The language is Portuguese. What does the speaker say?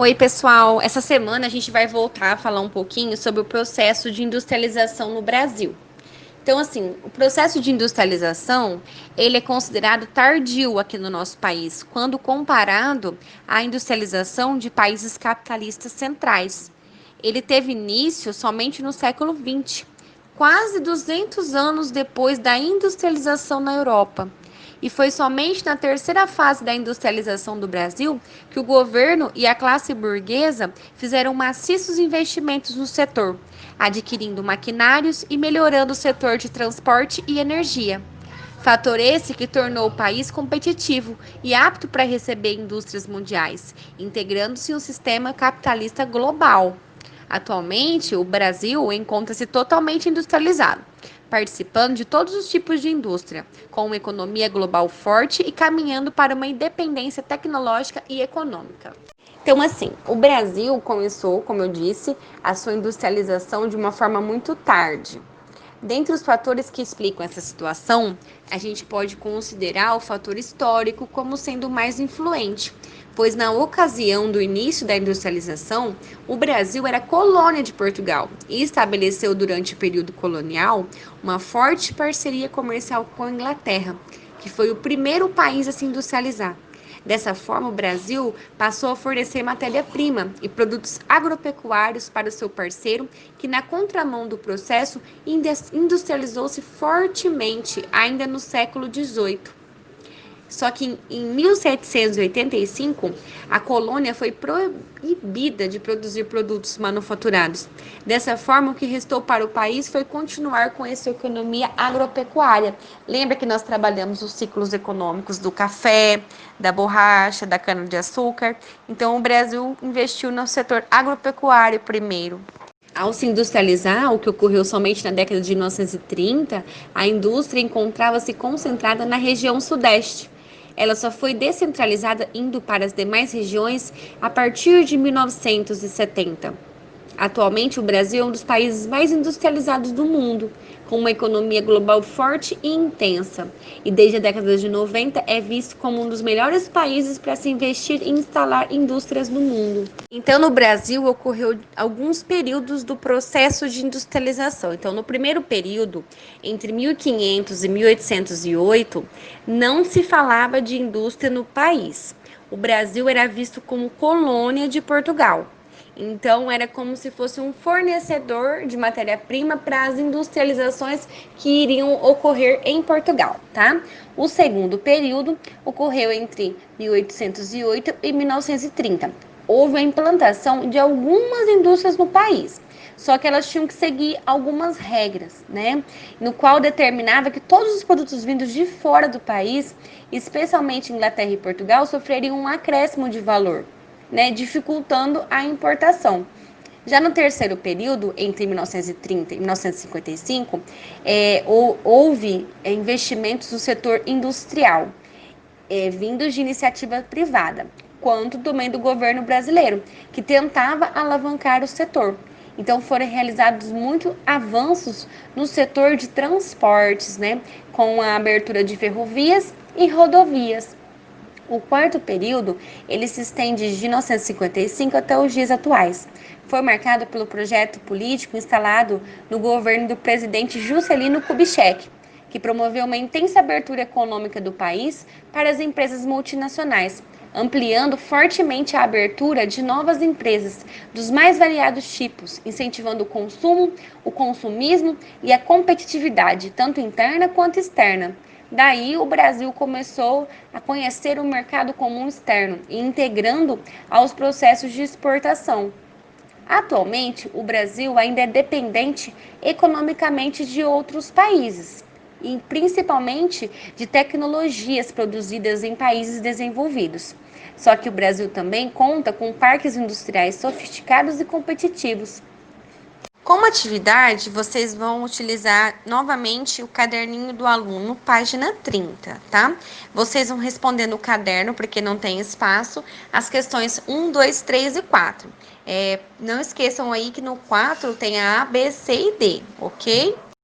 Oi, pessoal. Essa semana a gente vai voltar a falar um pouquinho sobre o processo de industrialização no Brasil. Então, assim, o processo de industrialização, ele é considerado tardio aqui no nosso país, quando comparado à industrialização de países capitalistas centrais. Ele teve início somente no século XX, quase 200 anos depois da industrialização na Europa. E foi somente na terceira fase da industrialização do Brasil que o governo e a classe burguesa fizeram maciços investimentos no setor, adquirindo maquinários e melhorando o setor de transporte e energia. Fator esse que tornou o país competitivo e apto para receber indústrias mundiais, integrando-se em um sistema capitalista global. Atualmente, o Brasil encontra-se totalmente industrializado, participando de todos os tipos de indústria, com uma economia global forte e caminhando para uma independência tecnológica e econômica. Então, assim, o Brasil começou, como eu disse, a sua industrialização de uma forma muito tarde. Dentre os fatores que explicam essa situação, a gente pode considerar o fator histórico como sendo o mais influente, pois na ocasião do início da industrialização, o Brasil era colônia de Portugal e estabeleceu durante o período colonial uma forte parceria comercial com a Inglaterra, que foi o primeiro país a se industrializar. Dessa forma, o Brasil passou a fornecer matéria-prima e produtos agropecuários para o seu parceiro, que, na contramão do processo, industrializou-se fortemente ainda no século XVIII. Só que em 1785, a colônia foi proibida de produzir produtos manufaturados. Dessa forma, o que restou para o país foi continuar com essa economia agropecuária. Lembra que nós trabalhamos os ciclos econômicos do café, da borracha, da cana-de-açúcar? Então, o Brasil investiu no setor agropecuário primeiro. Ao se industrializar, o que ocorreu somente na década de 1930, a indústria encontrava-se concentrada na região sudeste. Ela só foi descentralizada indo para as demais regiões a partir de 1970. Atualmente, o Brasil é um dos países mais industrializados do mundo, com uma economia global forte e intensa. E desde a década de 90 é visto como um dos melhores países para se investir e instalar indústrias no mundo. Então, no Brasil, ocorreu alguns períodos do processo de industrialização. Então, no primeiro período, entre 1500 e 1808, não se falava de indústria no país. O Brasil era visto como colônia de Portugal. Então, era como se fosse um fornecedor de matéria-prima para as industrializações que iriam ocorrer em Portugal, tá? O segundo período ocorreu entre 1808 e 1930. Houve a implantação de algumas indústrias no país, só que elas tinham que seguir algumas regras, né? No qual determinava que todos os produtos vindos de fora do país, especialmente Inglaterra e Portugal, sofreriam um acréscimo de valor, né, dificultando a importação. Já no terceiro período, entre 1930 e 1955, houve investimentos no setor industrial, vindos de iniciativa privada, quanto também do governo brasileiro, que tentava alavancar o setor. Então foram realizados muitos avanços no setor de transportes, né, com a abertura de ferrovias e rodovias. O quarto período, ele se estende de 1955 até os dias atuais. Foi marcado pelo projeto político instalado no governo do presidente Juscelino Kubitschek, que promoveu uma intensa abertura econômica do país para as empresas multinacionais, ampliando fortemente a abertura de novas empresas dos mais variados tipos, incentivando o consumo, o consumismo e a competitividade, tanto interna quanto externa. Daí, o Brasil começou a conhecer o mercado comum externo e integrando aos processos de exportação. Atualmente, o Brasil ainda é dependente economicamente de outros países, e principalmente de tecnologias produzidas em países desenvolvidos. Só que o Brasil também conta com parques industriais sofisticados e competitivos. Como atividade, vocês vão utilizar novamente o caderninho do aluno, página 30, tá? Vocês vão responder no caderno, porque não tem espaço, as questões 1, 2, 3 e 4. Não esqueçam aí que no 4 tem a A, B, C e D, ok?